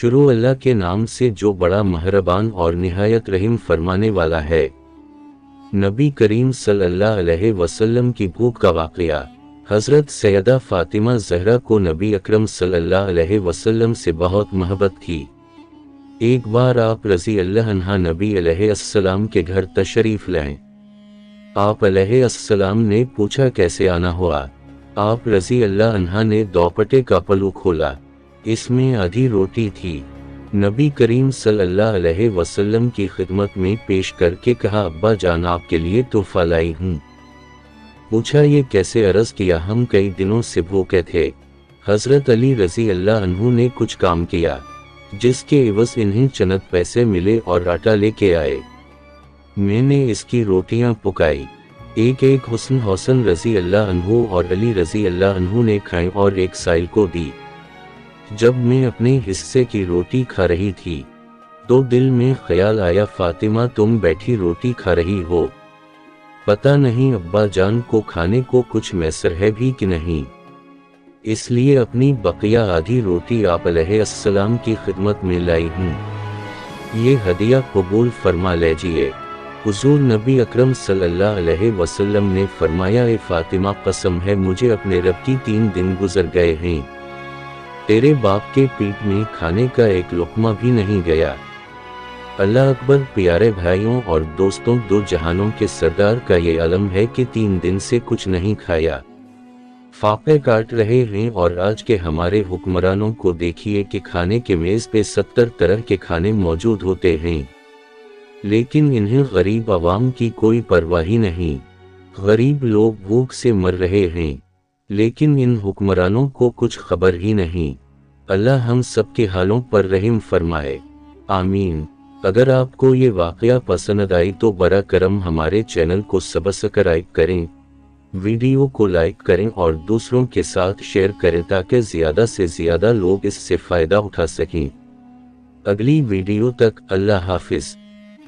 شروع اللہ کے نام سے جو بڑا مہربان اور نہایت رحم فرمانے والا ہے۔ نبی کریم صلی اللہ علیہ وسلم کی بھوک کا واقعہ۔ حضرت سیدہ فاطمہ زہرا کو نبی اکرم صلی اللہ علیہ وسلم سے بہت محبت تھی۔ ایک بار آپ رضی اللہ عنہ نبی علیہ السلام کے گھر تشریف لائیں۔ آپ علیہ السلام نے پوچھا کیسے آنا ہوا؟ آپ رضی اللہ عنہ نے دوپٹے کا پلو کھولا، اس میں آدھی روٹی تھی۔ نبی کریم صلی اللہ علیہ وسلم کی خدمت میں پیش کر کے کہا، ابا جان آپ کے لیے تحفہ لائی ہوں۔ پوچھا یہ کیسے؟ عرض کیا ہم کئی دنوں سے بھوکے تھے۔ حضرت علی رضی اللہ عنہ نے کچھ کام کیا جس کے عوض انہیں چند پیسے ملے اور آٹا لے کے آئے۔ میں نے اس کی روٹیاں پکائی، ایک حسن رضی اللہ عنہ اور علی رضی اللہ عنہ نے کھائیں اور ایک سائل کو دی۔ جب میں اپنے حصے کی روٹی کھا رہی تھی تو دل میں خیال آیا، فاطمہ تم بیٹھی روٹی کھا رہی ہو، پتہ نہیں ابا جان کو کھانے کو کچھ میسر ہے بھی کہ نہیں، اس لیے اپنی بقیہ آدھی روٹی آپ علیہ السلام کی خدمت میں لائی ہوں، یہ ہدیہ قبول فرما لیجئے۔ حضور نبی اکرم صلی اللہ علیہ وسلم نے فرمایا، اے فاطمہ قسم ہے مجھے اپنے رب کی 3 دن گزر گئے ہیں، تیرے باپ کے پیٹ میں کھانے کا ایک لقمہ بھی نہیں گیا۔ اللہ اکبر۔ پیارے بھائیوں اور دوستوں، 2 جہانوں کے سردار کا یہ علم ہے کہ 3 دن سے کچھ نہیں کھایا، فاقے کاٹ رہے ہیں، اور آج کے ہمارے حکمرانوں کو دیکھیے کہ کھانے کے میز پہ 70 طرح کے کھانے موجود ہوتے ہیں، لیکن انہیں غریب عوام کی کوئی پرواہ ہی نہیں۔ غریب لوگ بھوک سے مر رہے ہیں، لیکن ان حکمرانوں کو کچھ خبر ہی نہیں۔ اللہ ہم سب کے حالوں پر رحم فرمائے، آمین۔ اگر آپ کو یہ واقعہ پسند آئی تو برا کرم ہمارے چینل کو سبسکرائب کریں، ویڈیو کو لائک کریں اور دوسروں کے ساتھ شیئر کریں تاکہ زیادہ سے زیادہ لوگ اس سے فائدہ اٹھا سکیں۔ اگلی ویڈیو تک اللہ حافظ۔